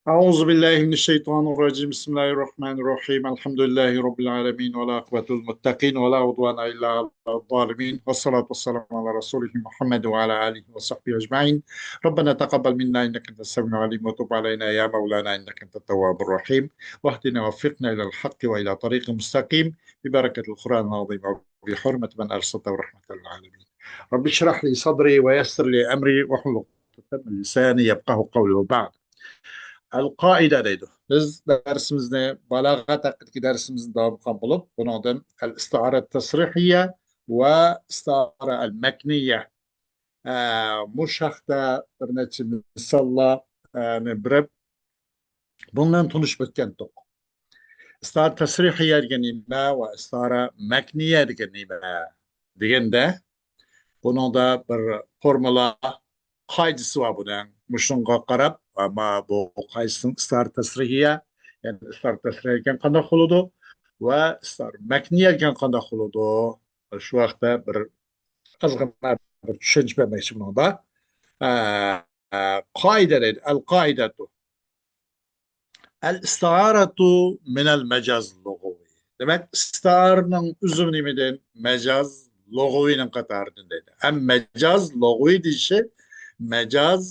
Euzubillahimineşşeytanirracim. Bismillahirrahmanirrahim. Elhamdülillahi Rabbil alemin. Ve la akbetul muttakin. Ve la udvana illa ala zalimin. Ve salatu vesselamu ala Resulihi Muhammed ve ala alihi ve sahbihi ecma'in. Rabbena taqabbal minna inneke entes semi'ul alim ve tub aleyna ya Mevlana inneke entet tevvabur rahim. Vahdina ve fikna ila'l hakki ve ila tariqin mustakim. Bi bereketil Kur'an'l azim ve bi hurmet men ersaltehu rahmetel alemin. Rabbi şrah li sadri ve yessir li emri ve hulluk min lisani yefkahu kavli ve ba'd. El-Kaide deydi. Biz dersimizde balagat hakkındaki dersimizni davom qilgan bo'lib, bundan el-istiara tasrihiyya va istiara al-makniyya. Bu haqda bir necha misollarni berib, bundan tunishib o'tgandik. Istiara tasrihiyya degani nima va istiara makniyya degani nima deganda, buningda bir formula qoidasi bor buning. Mushunga qarab, ama bu qaysini istiara tasrihiyya, yani istiara tasrihiyya ekan qanday bo'ladi va istiara makniyya ekan qanday bo'ladi. Shu vaqtda bir ozgina bir tushuncha bermoqchi buningda. Qoida deydi. Al-qoidatu al-istiaratu min al-majaz lughawi. Demak, istiaraning uzum nimadan? Majaz lug'aviyning qatoridan deydi. Ham majaz lug'aviy deyishi majaz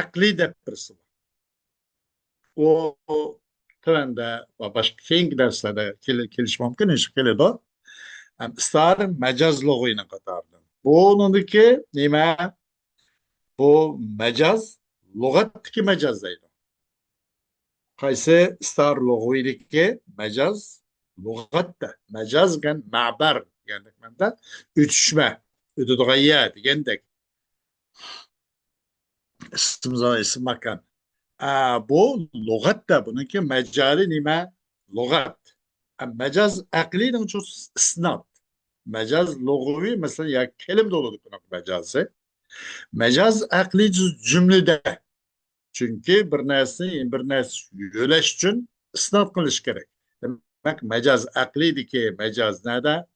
aqliy deb birisi bor. O trende va boshqa keyingi darslarda kelishi mumkin, ish keladi. Ham istiara majaz lug'aviyning qatoridan. Buniki nima? Bu majaz lug'atdagi majaz deydi. Qaysi istiara lug'aviyligi majaz lug'atda. Majaz degan ma'bar deganda o'tishma, o'tadigan yer degandek. İsim zaman, isim makan. Bu lügatta bununki mecali nima? Lügat. Mecaz aklinin çok isnat. Mecaz lügavi mesela ya kelim dolu bunak mecazı. Mecaz akli cümlede. Çünkü bir narsa yo'lash uchun isnat qilish kerak. Demak, mecaz aklidiki mecaz nerede?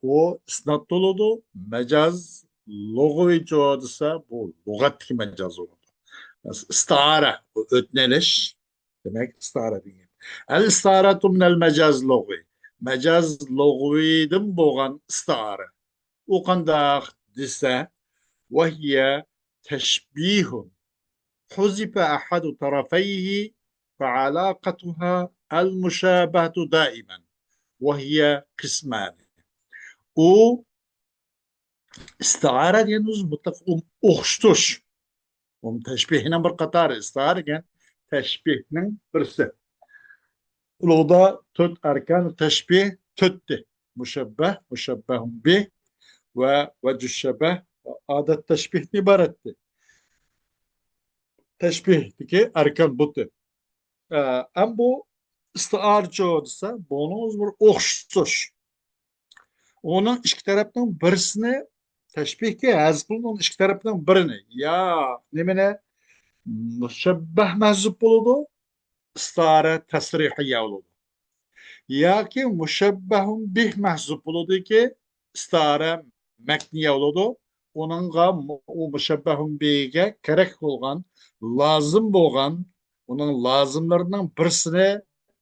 O isnat doludu. Mecaz lug'aviy desa bu lug'atdagi majaz bo'ladi. Istiara o'tnalish demak istiara degan. Al-istaratu min al-majaz lug'aviy. Majaz lug'aviydan bo'lgan istiara. U qanday desa, va hiya tashbihun huzifa ahadu tarafayhi fa alaqatuha al-mushabahatu daiman wa hiya qisman. U istiara degani mutlaq o'xshatish. Teşbihinin bir qatori istiara degan teşbihning birisi. Ularda 4 arkan teşbih 4'ti. Mushabbah, mushabbahun bih ve vecih şebeh adet teşbihni ibaretti. Teşbihdeki arkan butu. Ama bu istiarchi desa, bunu bir o'xshatish. Onun ikki tarafdan birisini teşbihga hazb qilingan ikki tarafdan birini ya nimani mushabbah mahzub bo'ladi, istiara tasrihiyya bo'ladi. Yoki mushabbahun bih mahzub bo'ladiki, istiara makniyya bo'ladi. Onunga o mushabbahun bihga kerak bo'lgan, lozim bo'lgan, uning lozimlarining birisini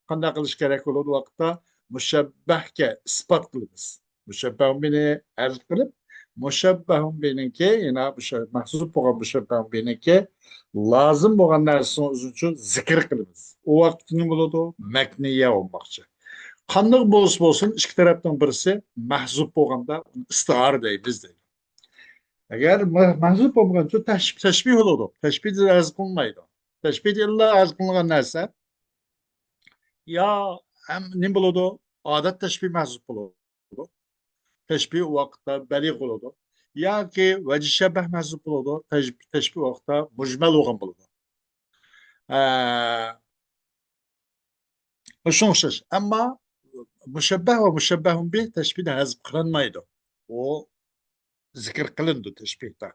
qanday qilish kerak bo'ladi vaqtda mushabbahga isbot qilamiz. Mushabbahun bihni hazb qilib mushabbahun bihniki yana mahzub bo'lgan mushabbahun bihniki lozim bo'lgan narsani o'zi uchun zikr qilamiz. O vaqt nima bo'ladi? Makniyya bo'lmoqchi. Qanday bo'lsin, ikki tarafdan birisi mahzub bo'lganda istiara deymiz deydi. Agar mahzub bo'lmagancha tashbih bo'ladi. Tashbih hazb qilinmaydi. Tashbih illa hazb qilingan narsa ya nima bo'ladi? Odat tashbih mahzub bo'ladi. Teşbih vaqtda baliq bo'ladi. Yoki vajh shabah mahzub bo'ladi. Teşbih vaqtda mujmal bo'lgan bo'ladi. Shunga o'xshash. Ammo mushabbah va mushabbahun bih teşbihda hazb qilinmaydi. O zikr qilindi teşbihda.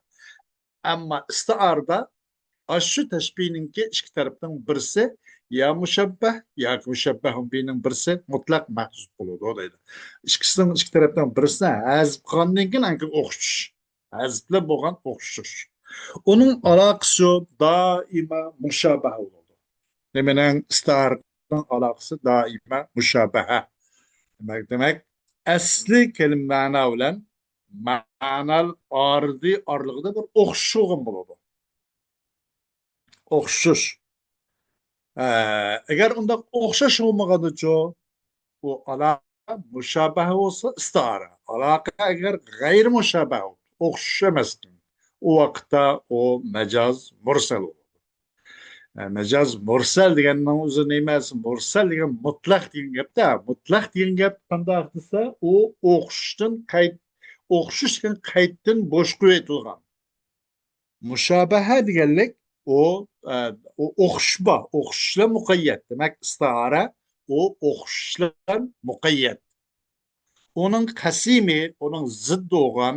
Ammo istiarada shu teşbihninki ikki tarafdan birisi ya mushabbah yoki mushabbahun bihning birisi mutlaq mahzub bo'ladi deydi. Ikkisining ikki tarafdan birisini hazb qilgandan keyin o'xshash. Hazblar bo'lgan o'xshash. Uning aloqasi doimo mushabah bo'ladi. Demenin istiarının alakası daima müşabehe. Demek asli kelimana bilen ma'nal ardı arlığında bir oxşuğun buludu. Oxşuş. Eğer onda oxşuş olmadığı çoğu o alaka müşabehe olsa istiara. Alaka eğer gayr müşabehe oxşamazsın. O vakitte o mecaz mursel olur. Mecaz mursal degandan o'zi nima emas, mursal degan mutlaq degan gapda. Mutlaq degan gap qanday desa, u o'qishdan qayt o'qishish degan qaytdan boshqa aytilgan. Mushabaha deganlik o o'qishba, o'qishlar muqayyat. Demak, istiara o o'qishlar muqayyat. Onun qasimi, onun ziddi bo'lgan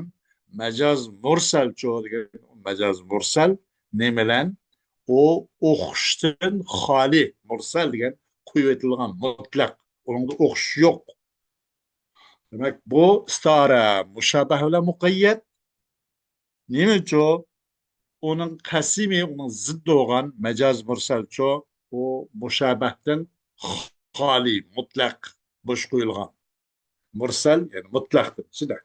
majaz mursal degan majaz mursal nemalan o o'qishdan xoli mursal degan qo'yib aytilgan mutlaq. Onda o'qish yo'q. Demak, bu istara mushabah bilan muqayyat. Nima uchun? Onun qasimi, onun ziddi bo'lgan majaz mursal o mushabahdan xoli mutlaq bo'sh qo'yilgan. Mursal yani mutlaktır. Şimdi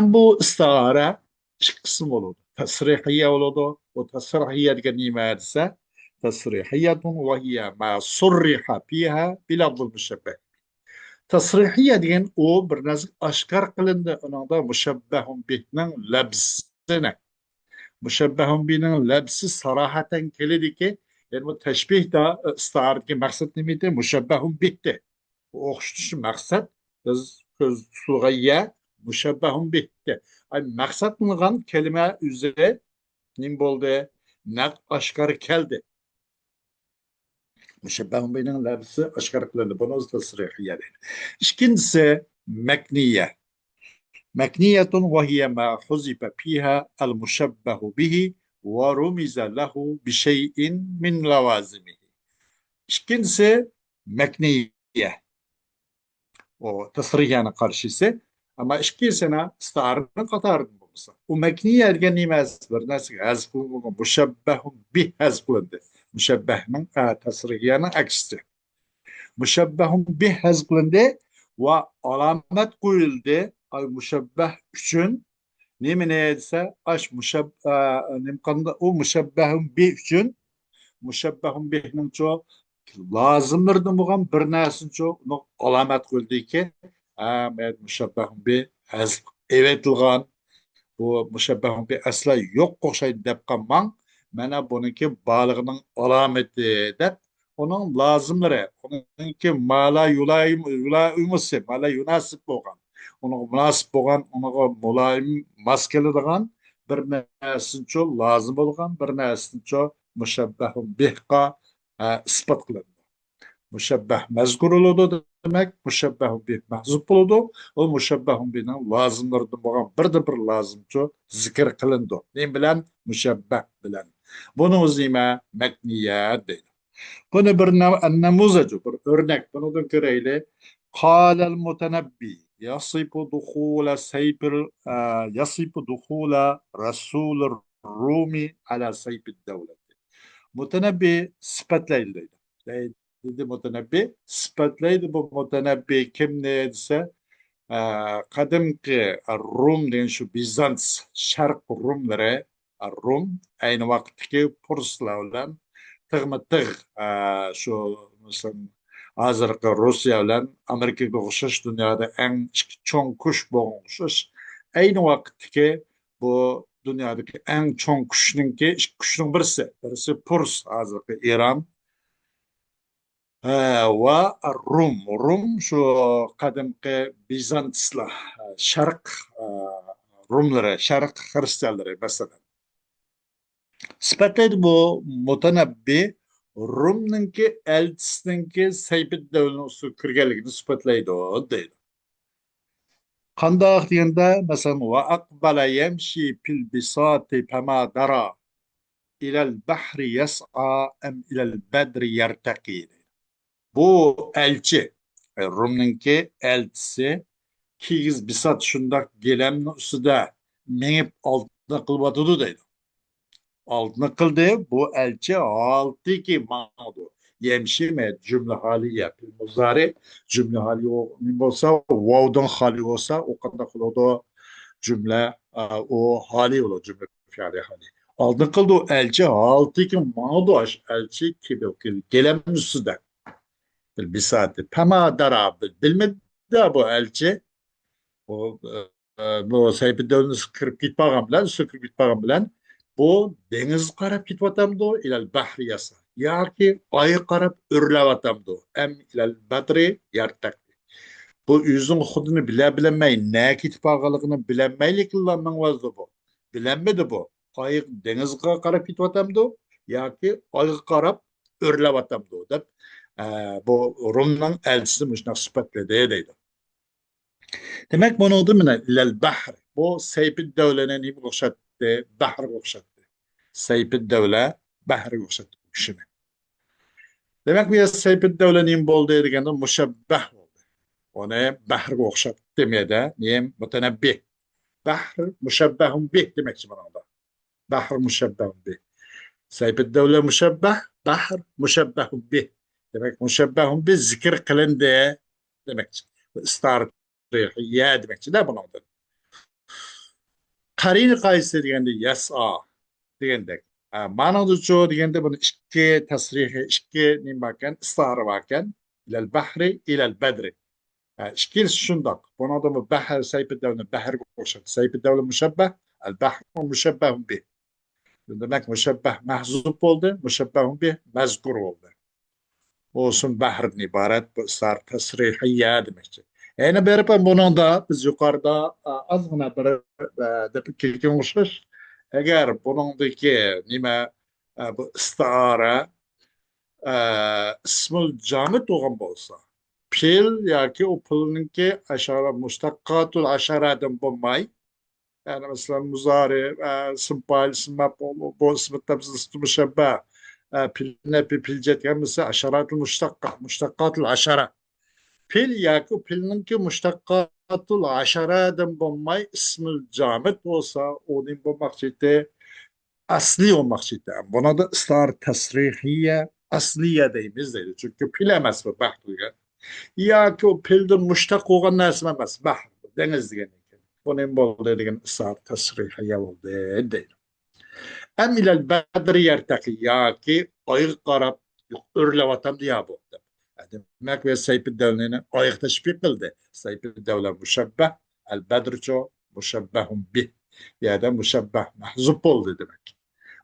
bu istihara iki kısım oldu. Tasrihiye oldu. O tasrihiye diye nime etse tasrihiyetun ve hiye ma surriha fiha bilafzul müşebbeh. Tasrihiye diyen o bir nazik aşkar kılındı. Onun da müşebbehun bihnin lebsine. Müşebbehun bihnin lebsi sarahaten kelidi ki yani bu teşbih da istiharadaki maksat nemiydi? Müşebbehun bihti. O okşutucu maksat biz Suraya müşebbehun bitti. Ay maksat kılgan kelime üzere nim boldu? Nak aşkar keldi. Müşebbehun beynin labisi aşkar kılındı. Bunu da sırıhiye değil. İkincisi mekniye. Mekniyetun ve hiye ma huzife fiha el müşebbehu bihi ve rumize lehu bi şeyin min lavazimihi. İkincisi mekniye. O tasrihiyenin karşısı. Ama iki sene istiarının katarının bulunsa. O mekniye ergen nimez bir nasıl hazkılındı. Müşebbehun bih hazkılındı. Müşebbehinin tasrihiyenin aksisi. Müşebbehun bih hazkılındı ve alamet koyuldu. Ay müşebbeh üçün ne etse aş o müşebbehun bih üçün müşebbehun bihnin çoğu lazımdır bo'lgan bir narsani alamat qo'yildi ki mushabbahun bi evetilgan bu mushabbahun bi asla yo'q o'xshaydi deb qolmang mana buniki balig'ining alomati deb uning lozimlari uniki mala yulaymusi mala yunasib bo'lgan uning munosib bo'lgan unga muloyim mos keladigan bir narsani lozim bo'lgan bir narsani mushabbahun bihqa ispat qiladi. Müşebbeh mezkur oldu demek, müşebbehun bih mahzup oldu. O müşebbehun bih'nin lazımlarından bo'lgan bir lazımçı zikir kılındı. Ne bilen? Müşebbeh bilen. Bunu uzime mekniye deydi. Bunu bir namuzacı, bir örnek. Bunu da göreyle. Kâlel mutenebbi yasipu duhula Rasulur Rumi ala sayfid devleti. Mutenebbi sıfatlaydı. Dedi mutenebbi. Sıfatlaydı bu mutenebbi kim neyse kadimki Rum diyen şu Bizans Şark Rumları Rum aynı vakitteki Purslar olan tığmı tığ şu mesela hazırki Rusya ile Amerika'da okşaş dünyada en çoğun kuş boğun okşaş aynı vakitteki bu dünyadaki en çoğun kuşun birisi Purs hazırki İran Rum şu kadimki Bizanslar Şark Rumları Şark Hristiyanları mesela sifatlaydı bu mutanabbi Rum'nınki elçisininki Seybit devletine kirgenligini sifatlaydı o deydi. Qandaq deganda mesela ve aqbala yemşi fil bisati fema dara ilal bahri yas'a em ilal bedri yertaqi. Bu elçi Rum'nınki elçisi kigiz bisat şundak gelemni üstüde menip altına kılbatıdı deydi. Altına kıldı bu elçi altı ki mağdu. yemşi mi cümle hali yapıyor. Muzari cümle hali olsa, vav'dan hali olsa o kadar kılıdı cümle o hali olur cümle fiili hali. Aldın kıldı o elçi haltı ki mağduş elçi gibi gelemüsü de bir saati. Pema darabil. Bilmedi bu elçi. O bu sayıp dönüş kırıp gitmağım bilen, söküp gitmağım bilen bu deniz qarab gitvatamdı ilal bahri yasa. Yaki ayı qarab ürlevatamdı. Em ilal badri yartak. Bu yüzün xudunu bilemey, ne gitmağalıqını bilemeylikliğinden vazdı bu. Bilemedi bu. Ayı denizga qarab gitvatamdı. Yaki ayı qarab ürlevatamdı. Dep, bu Rum'dan elçisi müşnak sıfatledi deydi. Demek bunu oldu mu ne? İlal bahr. Bu Seyfid Devle'nin iyi okşattı, bahr okşattı. Seyfid Devle, bahr okşattı kişini. Demek bir Seyfid Devle'nin bol dediğinde müşebbeh oldu. Onu bahr okşattı demeye de, niyem mutenebbih. Bahr müşebbehun bih demek ki bana da. Bahr müşebbehun bih. Seyfid Devle müşebbeh, bahr müşebbehun bih. Demek müşebbehun bih zikir kılındı demek ki. İstar ya demek ki ne bana da. Qarini qaysi degende yas'a degende. Ma'noda çoğu degende bunu ikki tasrihi, ikki nima bakan, istara bakan. İlal bahri, ilal badri. İkki şundak. Bunu da mı bahr sayfı devne bahr koşat. Sayfı devne müşebbeh, al bahr müşebbehun bih. Demek müşebbeh mahzup oldu, müşebbehun bih mezkur oldu. Olsun bahrın ibaret, bu sar tasrihiyye demektir. Yani berip bunun da biz yukarıda azgına bir depik kelken oluşmuş. Eğer bunundaki nime bu istara ismul camit olan bolsa pil yaki o pılınki aşara mustaqqatul aşaradan bulmay. Yani mesela muzari, simpal, simap, bu sımıtta biz müşebbeh piline pilcet yani mesela aşaratul muştakkatul aşara. Pil yaki pilinki muştakkatul aşaradan bulmay ismil camit olsa onun bu maksidi asli o maksidi. Buna da ısrar tasrihiye asliye deyimiz deydi. Çünkü pilemez mi bahtuya. Yaki o pilden muştak olan nesme emez. Bahr, deniz diyen. Bunun bol dediğin ısrar tasrihiye oldu deydi. Em ilal badri yertaki yaki ayı qarab ürlevatam diye bu. Demek ve Seyfi Devle'nin ayık teşbih kıldı. Seyfi Devle müşebbeh, el bedrço müşebbehun bih. Ya da müşebbeh mahzup oldu demek.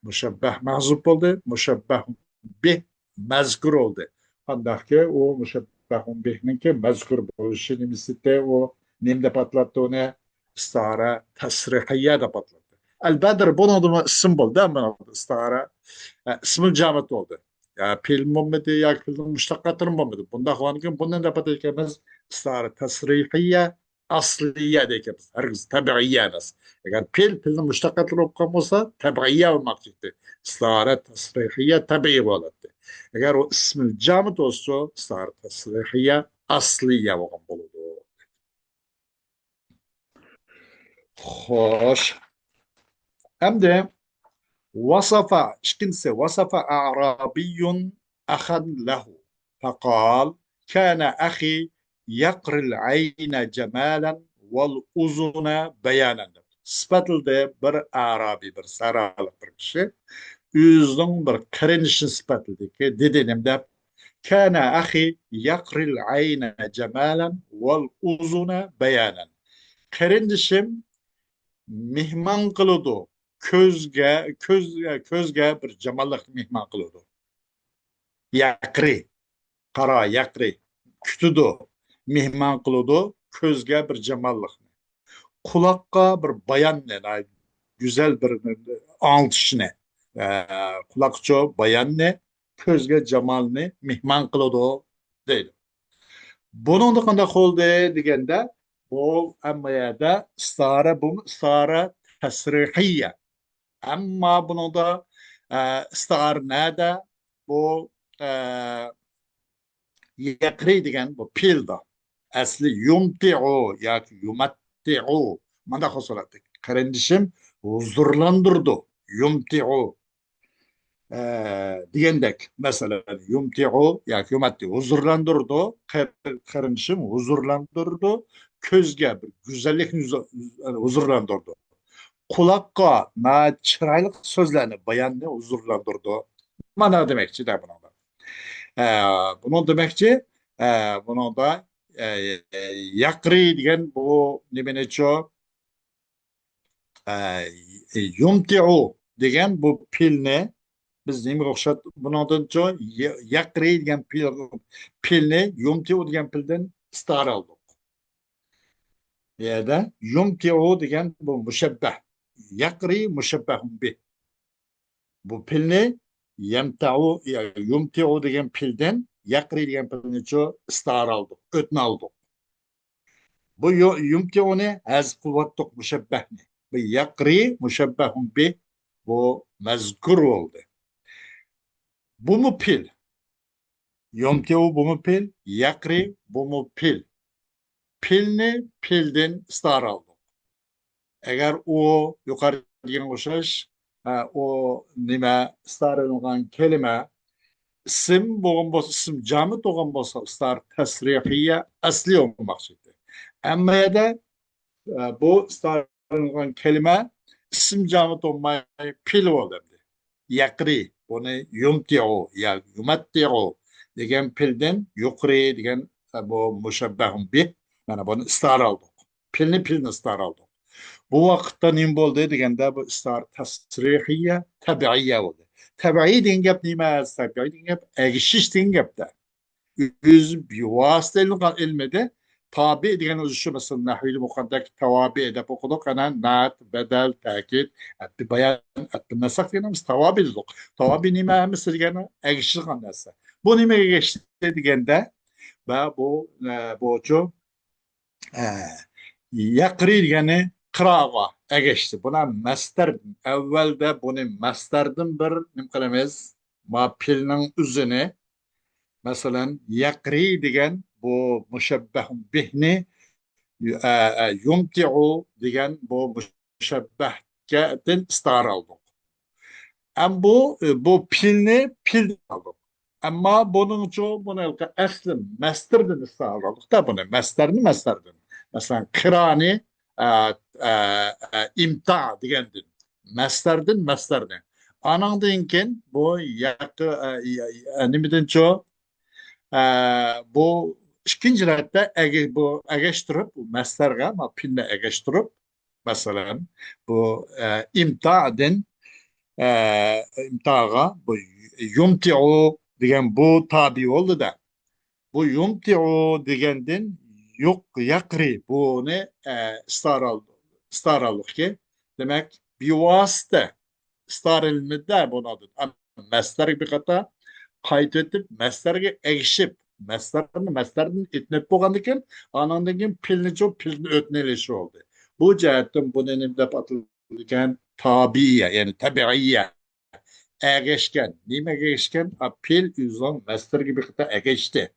Müşebbeh mahzup oldu, müşebbehun bih mezkur oldu. Andaki o müşebbehun bih'nin ki mezkur buluşu nimisite o nimde patlattı onu istara tasrihiyye de patlattı. El Bedr bunun adı simbol değil mi? İstara ismil camet oldu. Ya pil mummedi ya pil müştakkatın mummedi. Bunda kuanıken bundan da patakemiz istara tasrihiyye asliye dekemiz. Herkes tabiiyye nas. Eğer pilin müştakkatın olsa tabiiyye olmak çıktı. İstara tasrihiyye tabii oladı. Eğer o ismil camet olsa istara tasrihiyye asliye olan buludu. Hoş. Hem de وصف أعرابي أخا له فقال كان أخي يقري العين جمالا والأذن بيانا. Sıfatıldı bir Arabi, bir saralık bir kişi. Yüzün bir kırınışın sıfatıldı ki dedenim de kana ahi yakril ayna cemalan vel uzuna beyanan. Kırınışım mihman kılıdı. Közge bir jamallik mehmon qiladi. Yaqri, qara yaqri kutidi, mehmon qiladi, ko'zga bir jamallikni. Quloqqa bir bayonni, go'zal bir anglitishni, quloqcha bayonni, ko'zga jamalni mehmon qiladi deydi. Bunun da qanday qildi deganda, bu hamma yerda istara tasrihiyya. Ama bunu da istig'ar nada bu yakri degan bu pilda. Asli yumti'u yoki yumatti'u. Mana hosolati. Qarindishim huzurlandirdi. Yumti'u. degandek. Mesela yumti'u yani yumatti huzurlandırdı. Karınışım huzurlandırdı. Közge bir güzellik huzurlandırdı. Kulakka na çıraylık sözlerini bayanını huzurlandırdı. Mana demekçi de buna da. Bunun demekçi bunun da yakri degen bu ne ço yumti'u degen bu pilni biz nima o'xshat bundan cho'ng yaqri degan pilni yumtiu degan pildan istig'ora oldik. Bu yerda yumtiu degan bu mushabbah. Yaqri mushabbahun bih. Bu pilni yumtiu degan pildan yaqri degan pilni cho'ng istig'ora oldik. O'tni oldik. Bu yumtiuni hazf qilyaptik mushabbahni. Bu yaqri mushabbahun bih bu mazkur oldu. Bu mu pil? Yomteu bu mu pil? Yakri bu mu pil? Pilni pilden star aldı. Eğer o yukarı diyen koşuş, o nime star olan kelime isim boğun bolsa isim camı doğan bolsa star tasrihiye asli olmak şekli. Ama ya da bu star olan kelime isim camı doğmaya pil oldu. Yakri bunu yumti'u ya yumatti'u degan pilden yuqri degan bu mushabbahun bih mana buni istar oldik. Pilni istar oldik. Bu vaqtda nima bo'ldi deganda bu istar tasrihiya tabiiya bo'ldi. Tabiiy degan gap nima? Tabiiy degan gap agishish degan gapda. Öz bivositali ilmida tabi degan o'zi shu masalan nahviyli muqaddak tavabi deb o'qidik ana nat badal ta'kid bayan nasaq deganimiz tavabi dedik. Tavabi nimamiz degani agishgan narsa. Bu nimaga agishdi deganda va bu yaqri degani qirog'a agishdi. Buna mastar avvalda buni mastardan bir nima qilamiz? Ma pilning o'zini Mesela yakri degan bu mushabbahun bihni yumti'u degan bu mushabbahdan istig'ora oldik. Ama bu pilni aldık. Ama bunun için bunu asli mastardan istig'ora oldik da bunu mastardan. Mesela kırani imta degandan mastardan. Anandan keyin bu nimeden çoğu bu ikinci rette bu egeştirip bu mastarga ama pinne egeştirip mesela bu imtadın imtaga bu yumti'u degan bu tabi oldu da bu yumti'u degandin yok yakri bunu staral ki demek bir vasıta starilmede bunu adı mastar bir kata kayıt edip mastarga egişip mastardan etnep bo'lgandan keyin anandan keyin pilni o'tnelishi oldu. Bu jihatdan buni nima deb atalgan tabiiya ya'ni tabiiya ergeçken nimaga ergeçken pil uzun mastarga bir qata ergeçdi.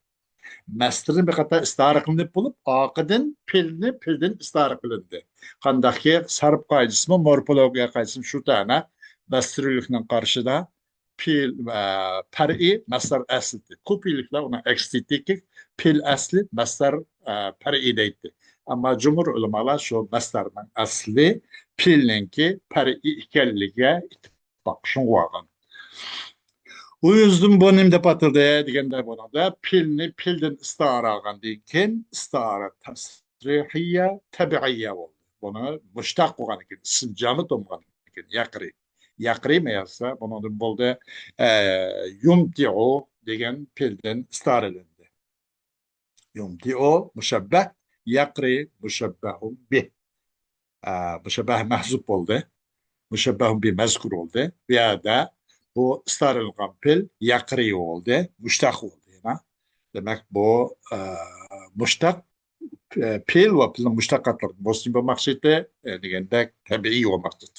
Mastarni bir qata istara qilinib bo'lib oqidan pildan istara qilindi. Qandaqki sarf qoidasimi morfologiya qoidasimi shu tana mastarlikning qarshida pil par'i mastar asli. Ko'pchiliklar uni ekstitik pil asli mastar par'i deydi. Ama cumhur ulamolar shu mastarning asli pilninki par'i ekanligiga ittifoq shunga olgan. O yüzden bu nimde patıldı degende burada pilden istara algandan keyin istara tasrihiye tabiiye oldu. Bunu müştak olgan keyin ism tomgan keyin yakri meyasa bunun buldu yumti'u degen pilden istarelendi. Yumti'u müşebbeh yakri müşebbehun bih. Müşebbeh mahzup oldu. Müşebbehun bih mezkur oldu. Veya da bu starilgan pil yakri oldu, müştak oldu. Yani. Demek bu müştak pil ve pilin müştakatları Müslüman bir maksidi degende tabii o maksud.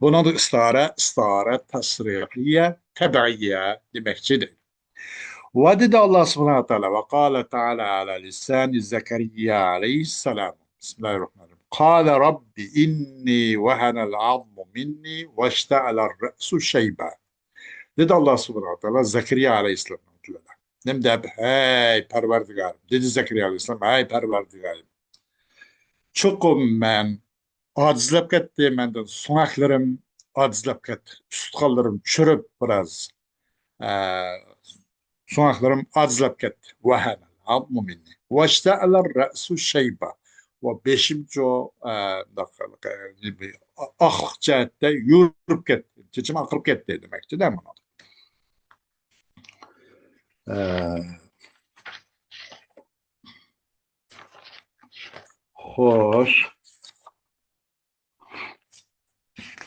Bunun da istara tasrihiye tabiiye demekçidir. Ve dedi Allah subhanahu teala ve kâle teala ala lisani Zekeriya aleyhisselam. Bismillahirrahmanirrahim. Kâle Rabbi inni vehenel azmu minni ve işte'aler re'su şeyba. Dedi Allah subhanahu teala Zekeriya aleyhisselam. Nem de hey perverdigarım. Dedi Zekeriya aleyhisselam hey perverdigarım. Çokum men acizlap ketdi menden soňaklarim acizlap ketdi. Ustgallarım çürüp biraz. Eee, Soňaklarim acizlap ketdi. Wahana azmu minni. Vaşta'ala ra'su şeyba. Ve beşimco ahlık cəhətdə yürüp ketdi. Çeçim akırıp ketdi demekçi değil mi? Hoş.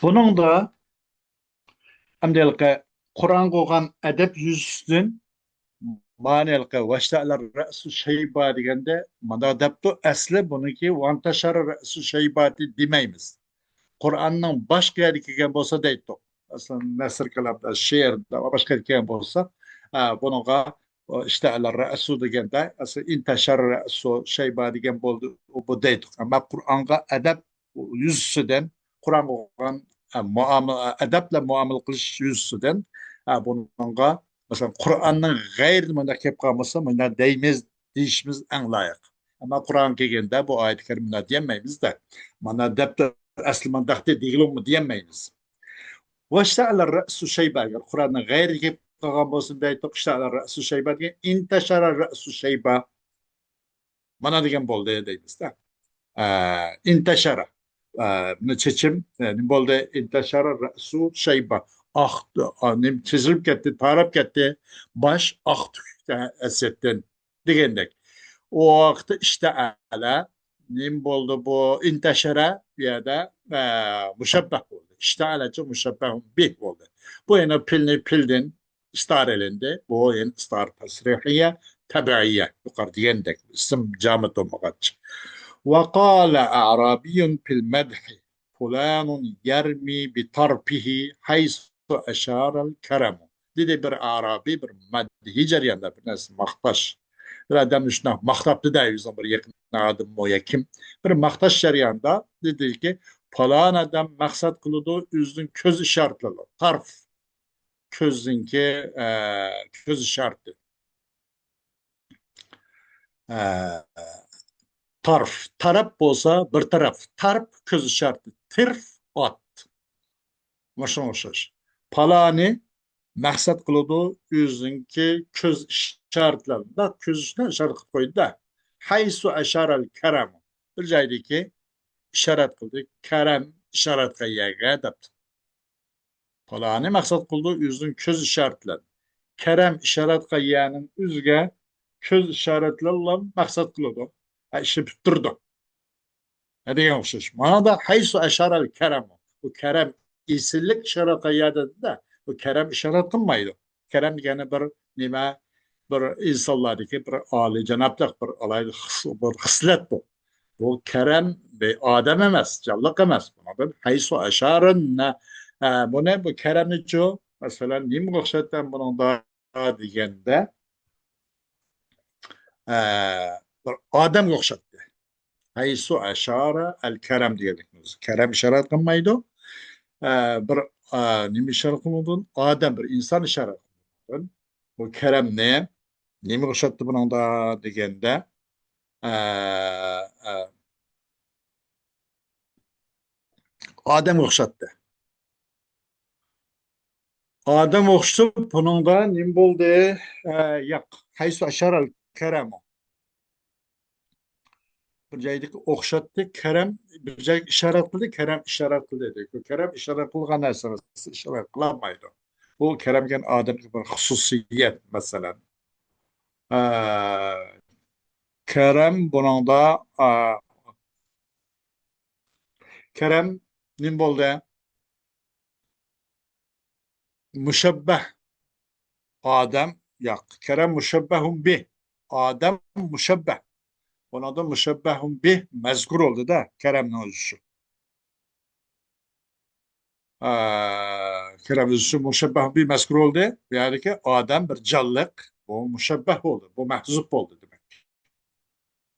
Bunun da amdelke Kur'an kogan edep yüzüstün manelke vaşta'lar ra'su şeyba degende manda depto asli buniki vantaşara ra'su şeybati demeymiz. Kur'an'ın başka yeri kelgen bolsa deytdik. Aslında Nesr kalamda, şiirde başka kelgen bolsa bununla işta'lar ra'su degende aslında intaşar ra'su şeyba degen boldu bu deytdik. Ama Kur'an'a edep yüzüstüden Kur'an kogan edeple muamele kılış yüzüstüden bununla mesela Kur'an'ın gayri manda kep kalmasa manda deymiz deyişimiz en layık. Ama Kur'an kelgende bu ayet-i kerimede diyemeyiz de mana dep asli mandakta değilim mi diyemeyiz. Ve işta'ala ra'su şeyba Kur'an'ın gayri kep kalgan bolsun deytik işta'ala ra'su şeyba diye inteşara ra'su şeyba mana degen boldu deymiz de. İnteşara. Çeçim ne boldu inteşara ra'su şeyba. Ahtı, nim çizilip gitti, tarap gitti. Baş ahtı esetten degendek. O vakti işte ala nim boldu bu inteşara ya da müşebbeh oldu. İşte alaca müşebbeh bih oldu. Bu yine pilni pildin istarelinde. Bu yine istar tasrihiye tabiiye. Yukarı diyendek. İsim camet olmakaç. وقال أعرابي في المدح فلان يرمي بطرفه حيث أشار الكرم. Dedi bir Arabi bir maddi ceryanında bir nes maktaş. Bir adam üstüne mahtaptı da yüzden bir yakın adım o yakim. Bir maktaş ceryanında dedi ki falan adam maksat kılıdı üzdün köz işaretli. Tarf közünki köz işareti. Tarf. Taraf olsa bir taraf. Tarp köz işareti. Tirf at. Maşın oşaş. Palani maksat kılıdı yüzünki köz işaretlerinde köz üstüne işaret koydu da haysu eşarel kerem bir caydaki işaret kıldı. Kerem işaret kayyaga daptı. Palani maksat kıldı yüzün köz işaretler. Kerem işaret kayyanın üzge köz işaretlerle maksat kıldı. İşi bitirdi. Ne diye okşaş. Bana da haysu eşarel kerem. Bu kerem isillik işaret kayyadı da bu kerem işaret kılmaydı. Kerem yani bir nime bir insanlardaki bir âli cenaplık bir alaylı bir hıslet bu. Bu kerem bir adem emez, canlık emez. Buna da haysu eşaren ne bu ne bu keremli çoğu mesela nime okşatten bunun da diyende bir adem okşattı. Haysu eşare el kerem diyelim. Kerem işaret kılmaydı. Bir nime işaret kılmadın? Adem bir insan işaret kılmadın. Bu kerem ne? Nime okşattı bunun da degende Adem okşattı. Adem okşatıp bunun da nime oldu? Yak. Haysu eşare el kerem. Bir caydık okşattı. Kerem bir cay işaret kıldı. Kerem işaret kıldı dedik. Kerem işaret kılgan nersiniz? İşaret kılamaydı. Bu keremgen Adem bir hususiyet mesela. Kerem bunun da Kerem nim boldu? Müşebbeh Adem yak. Kerem müşebbehun bih. Adem müşebbeh. Buna da müşebbehun bih mezkur oldu da Kerem'in özüsü. Kerem özüsü müşebbehun bih mezkur oldu. Yani ki Adem bir callık. Bu müşebbeh oldu. Bu mehzup oldu demek.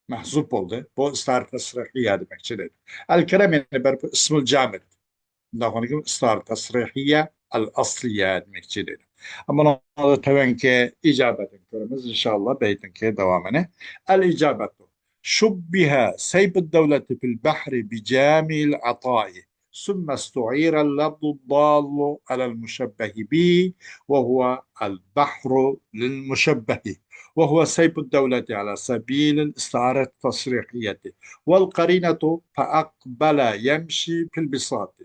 Mehzup oldu. Bu istarta sırahiyye demek. El Kerem yani bir ismul camid. Daha sonra istar tasrihiyye el asliye demek. Ama onu tevenki icabetini görürüz inşallah beytinki devamını. El icabetu. شبه سيف الدولة في البحر بجامع العطاء ثم استعير اللفظ الضال على المشبه به وهو البحر للمشبه وهو سيف الدولة على سبيل الاستعارة التصريحية والقرينة فأقبل يمشي في البساط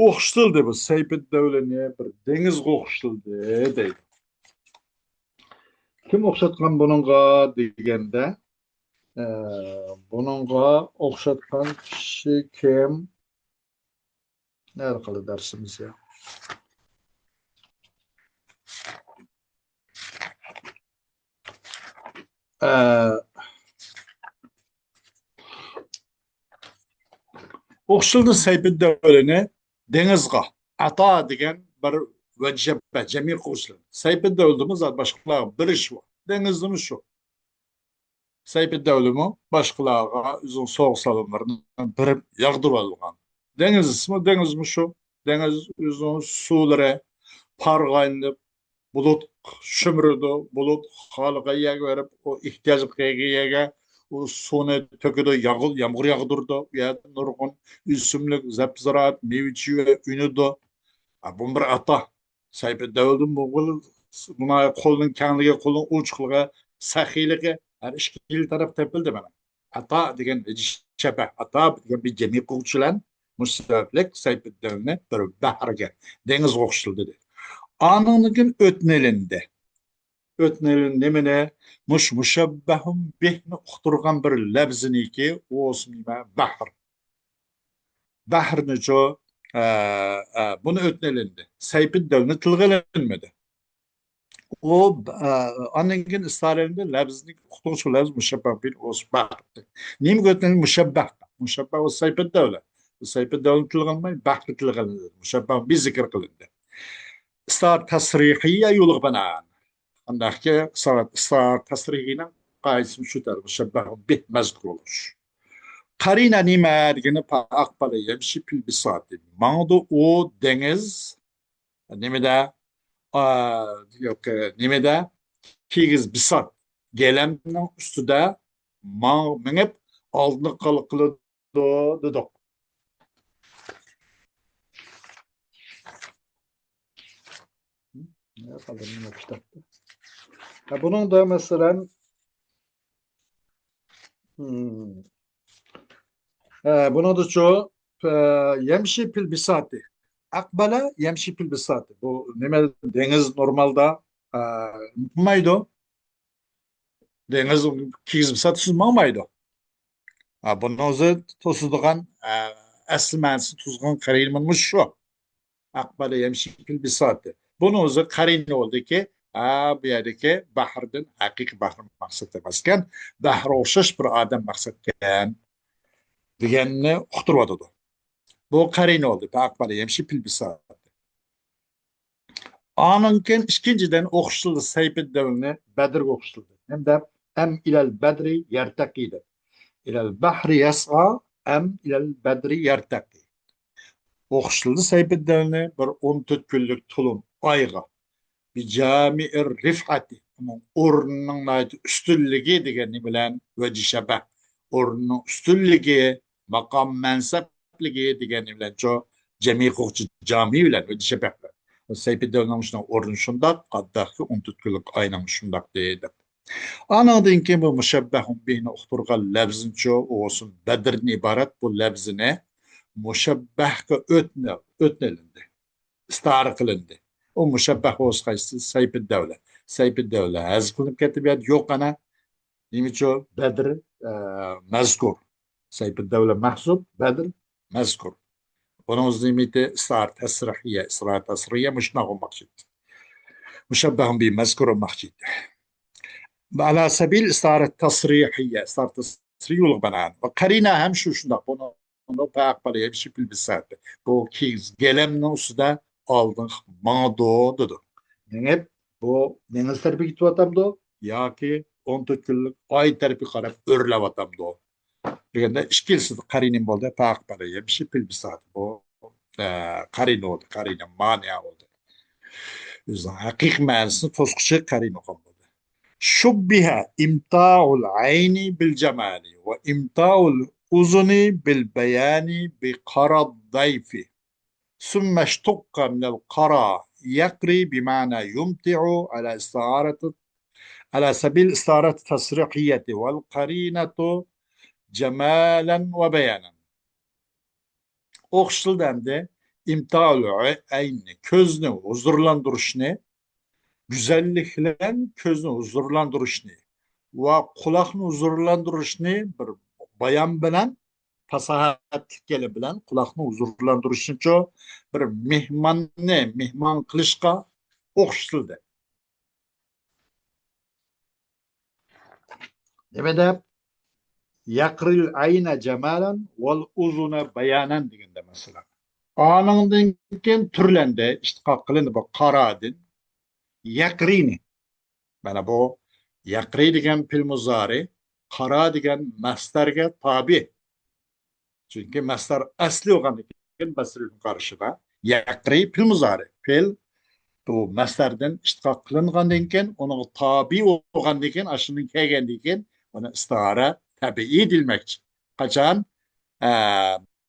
o'xshitildi bu Sayfid davlani bir dengizga o'xshitildi deydi. Kim o'xshatgan buningga deganda, e, buningga o'xshatgan kishi kim? Ne haqida darsimiz ya? E, o'xshitildi Sayfid davlani dengizga. Ata degan bir vajaba jami qo'shiladi. Sayfid davlatimiz boshqalar bir ish bor. Dengizmi shu. Sayfid davlimi boshqalarga uzun so'q salonlarini bir yag'dirib olgan. Dengizmi şu? Deniz uzun suları pargaynıp bulut şümrüdü. Bulut halka yeg verip o ihtiyaç kıyıya o sonu töküdü, yağmur yağdırdı. Ya nurgun üsümlük, zepziraat, meyveci ve ünüdü. Bu bir ata. Sayfid davulun bu buna kolun kendiga kolun uçkılığa, sahiyligi her işkili taraf tepildi bana. Ata degen şebeh, ata degen bir cemi kuvçulan müsablik Sayfid davulun bir baharga, deniz okşuldu. Anınıgın ötnelinde. Ötnelinde mine muşabbahum bihni uqturgan bir lebzini ki o osmime bahar. Bahrni jo bunu ötnelinde. Sayfid davulun tılgılanmadı. O anengin ısrarlarında lebzini uqturgan lebz muşabbah bin osbah. Neymi ötnelinde muşabbah. Muşabbah o sayfid davulun. Sayfid davulun tılgılanmayı bahri tılgılanmadı. Muşabbah bir zikir kılındı. صار تصريحية يلغى بناء أن أحكي صار تصريحيا قايس مشتر مشبه به مذكورش قرينا نيما دينا أقبل يمشي في البساط ماضو او deniz نيمدا yok نيمدا kigiz bisat gelemnin üstüde minip aldını kalıklı dedik. Ne yapalım bu kitapta? Bunun da mesela bunun da çoğu yemşi pil bisati. Akbala yemşi pil bisati. Bu deniz normalde maydo. Deniz kiz bisati sızmamaydı. Bunun da tozduğun asıl manası tuzgun karayılmış şu. Akbala yemşi pil bisati. Bunun da karin oldu ki bu yerdeki bahrdan hakiki bahr maksat emasken bahr o'xshash bir adam maksatken deganni uqtirib bu qarin oldu. Akbala yemşi pil bisati. Anınken ikinciden o'xshitildi Sayfid davulni Badrga o'xshitildi. Hem de em ilal badri yertakiydi. İlal bahri yas'a em ilal badri yertaki. O'xshitildi Sayfid davulni bir 14 kunlik tulum ayga bir cami'ir rifati onun o'rnining üstünlüğü degani bilan vajishabah o'rnining üstünlüğü maqom mansabligi degani bilan cho jami huquqchi jami bilan vajishabah Sayfid davulning shunday o'rni shundoq qaddaki 14 kunlik aynan shundoq deydi. Anadın ki bu müşebbehun bihine uxturgan lebzin ço olsun Bedir'in ibaret bu lebzine müşebbehke ötnelindi. İstihar kılındı. O müşebbeh olsaydı Sayfid devlet. Sayfid devlet. Az kılıp ketibiyat yok ana. Nimi ço Bedir mezkur. Sayfid devlet mahsub Bedir mezkur. Onun zimiti istihar tesrihiye müşnağın makşid. Müşebbehun bih mezkur makşid. على سبيل استعارة تصريحية استعارة تصريح بنان وقرينا هم şunda bunu payakları hepsi bilbisat bu kiz gelemnin üstüde aldık mağdo dedi. Yani bu deniz tarafi gitti vatamdı ya ki 14 yıllık ay tarafi karab örle vatamdı. Degende işkilsiz karinin bolda payakları hepsi bilbisat bu karin oldu karinin mania oldu. o'zining haqiqiy ma'nosini to'squchi qarina olgan bo'ldi. Shubbiha imta'ul ayni bil jamali va imta'ul uzuni bil bayani bi qarad dayfi. ثم اشتق من القرى يقري بمعنى يمتع على سبيل استعارة التصريحية والقرينة جمالا وبيانا. O'xshildanda imtol ayni ko'zni huzurlantirishni, go'zalliklar ko'zni huzurlantirishni va quloqni huzurlantirishni bir bayon bilan fasohatli bilan quloqni huzurlantirishni bir mehmonni mehmon qilishga o'xshatildi. Demada yaqril ayna jamalan val uzuna bayanan deganda masalan. Anından keyin turlandi, ishtiqoq qilindi bu qaradin yaqrini. Mana bu yaqri degan fil muzari, qara degan mastarga tabi. Çünkü mastar asli olgandan keyin basril qarshida yaqri fil muzari. Fil bu mastardan ishtiqoq qilingandan keyin uning tabi olgandan keyin ashundan kelgandan keyin uni istara tabiiy edilmoqchi. Qachon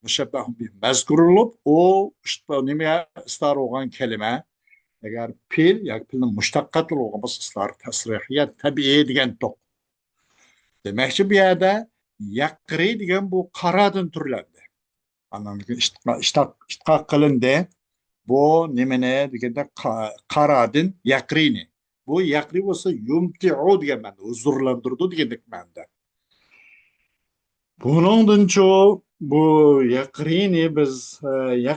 mushabbahun bih mazkur olup o işte nimeye istar olgan kelime eğer pil ya pilin müştakkatlı olgan bu istar tasrihiyet tabii degan tok. Demekçi bir yerde yakri degan bu qaradan türlendi. Anlamda iştaq qilindi. Bu nimene deganda qaradin yakrini. Bu yakri olsa yumti'u degan ma'noda, huzurlantirdi degan ma'noda. Bundan çok bu yakrini biz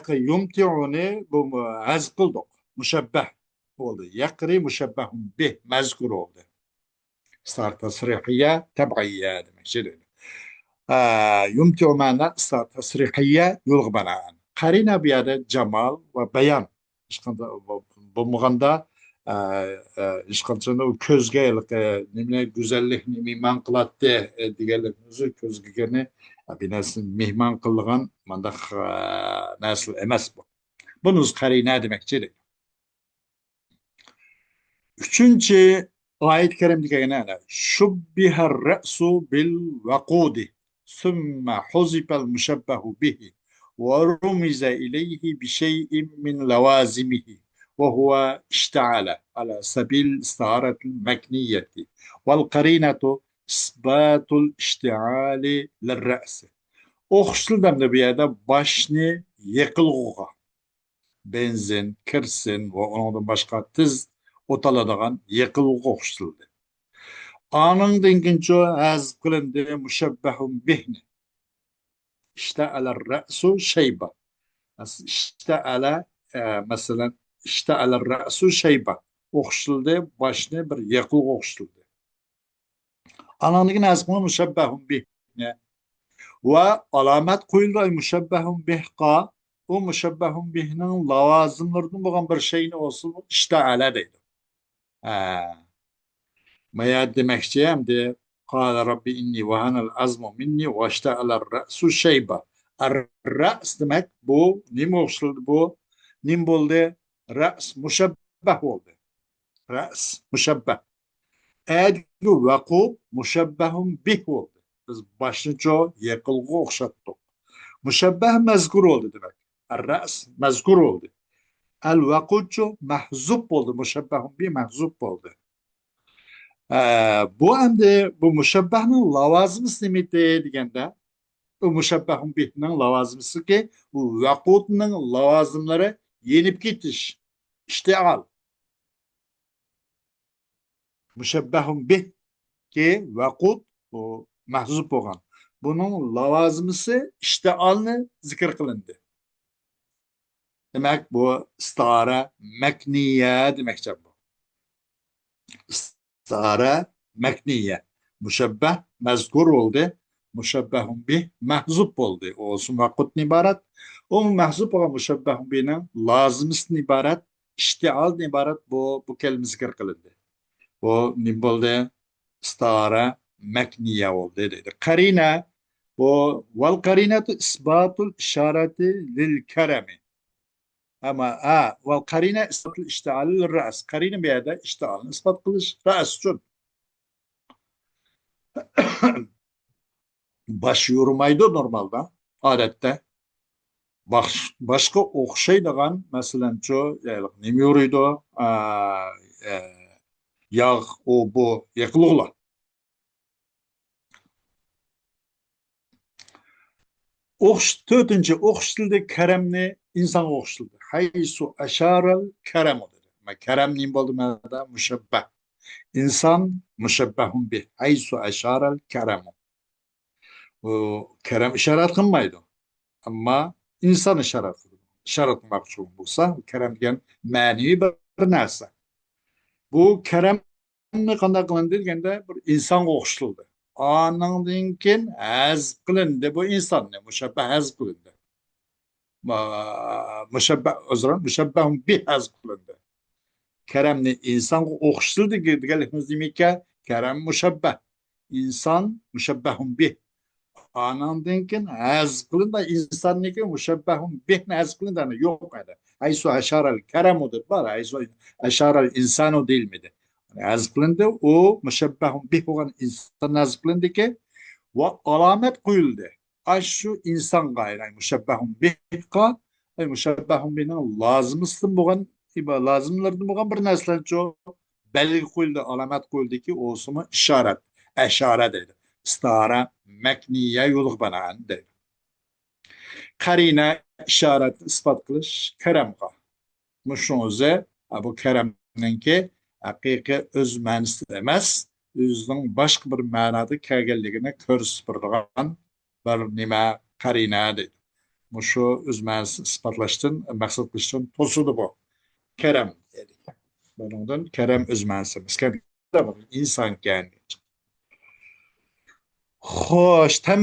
yumti'uni bu az kıldık. Müşebbeh oldu. Yakri müşebbehun bih mezkur oldu. Start tasrihiye tab'iyye demek. Yumti'u mana start tasrihiye yulgbanan. Karina bir yerde cemal ve beyan. Bu muğanda ishqilchini u ko'zga nima go'zallikni mehmon qiladi deganlarimizni ko'zgagani bir narsani mehmon qilgan mandaq narsa emas bu. Buni qarina demakchi. Uchinchi oyat karimda ana shubbihar ra'su bil waqudi thumma huzifa al mushabbahu bihi wa rumiza ilayhi bi shay'in min lawazimihi وهو اشتعل على سبيل استعارة المكنية والقرينة إثبات الاشتعال للرأس. O'xshildam da bu yerda boshni yiqilg'uga benzin, kirsin va undan boshqa tiz o'taladigan yiqilg'uga o'xshatildi. Anından keyin hazb qilindi mushabbahun bihni. İşta'ala ra'su shayba. İşta'ala masalan İşta'ala ra'su shayba. O'xshatildi, boshni bir yiqilg'uga o'xshatildi. Anından keyin hazb qilindi mushabbahun bihni. Ve alamet koyuldu müşebbehun bihqa o müşebbehun bihinin lavazımlarından olan bir şeyin olsun işte ala deydi. Maya demekçi hem de Kâle Rabbi inni vahanel azmu minni ve işte'aler ra'su şeyba. Ra's demek bu nim oldu bu nim oldu ra's müşebbeh oldu. Ra's müşebbeh. Edgu vakub müşebbehun bih oldu. Biz başlıca yıkılgı okşattık. Müşebbeh mezkur oldu demek. El-ra's mezkur oldu. El-vakudcu mahzup oldu. Müşebbehun bir mahzup oldu. Bu hem de bu müşebbehnin lavazımısı demekti degende bu müşebbehun bihinin lavazımısı ki bu vakudunun lavazımları yenip gitiş. İştial. Müşebbehun bih ki vakud bu mahzup olan. Bunun lavazımısı iştialni zikr kılındı. Demek bu istara mekniye demekçe bu. İstara mekniye. Müşebbeh mezkur oldu. Müşebbehun bih mahzup oldu. Olsun vakut ibaret. O mahzup olan müşebbehun bih'nin lazımısın ibaret. İştial ibaret bu kelime zikr kılındı. Bu ne oldu? İstara mekniye oldu dedi. Karina bu vel karinatu isbatul işareti lil keremi. Ama vel karine ispat iştihalil ras. Karine bir yerde iştihalini ispat kılış. Ras için. Baş yorumaydı normalde. Adette. Başka okşaydıgan mesela şu nemi yoruydu? Yağ o bu yakılıgla. Dördüncü okştildi keremni insan okştildi. Haysu aşaral kerem o dedi. Ama kerem neyim oldu mevada? Müşebbeh. İnsan müşebbehun bih. Haysu aşaral kerem. O kerem işaret kılmaydı. Ama insan işaret kıldı. İşaret maksul bulsa kerem diyen manevi bir narsa. Bu keremni qanday qilindi deganda bir inson o'xshatildi. Anandan keyin hazb qilindi bu insonni mushabbah hazb qilindi. Mushabbah uzran mushabbah bi hazb qilindi. Keremni insonga o'xshatildi deganligimiz demakki kerem mushabbah. İnsan mushabbahun bi. Anandan keyin hazb qilindi insonniki mushabbahun bihni hazb qilindi yo'q edi. Aysu haşaral keremudur var. Aysu haşaral insanu değil miydi? Nazb qilindi u mushabbahun bih bo'lgan inson nazb qilindiki va alomat qo'yildi shu insonga mushabbahun bihga mushabbahun bihni lozimisidan bo'lgan lozimlardan bo'lgan bir narsalarcha belgi qo'yildi alomat qo'yildiki o'simi ishorat ashora deydi istara makniya yo'liq banan deydi qarina ishorat isbot qilish karamga mushun o'zi bu karamninki haqiqiy o'z ma'nosida emas o'zining boshqa bir ma'noda kelganligini ko'rsatib turadigan bir nima qarina deydi shu o'z ma'nosini isbotlashdan maqsad qilishdan to'sidi bu karam deydi bundan karam o'z ma'nosi emas inson xo'sh tamrin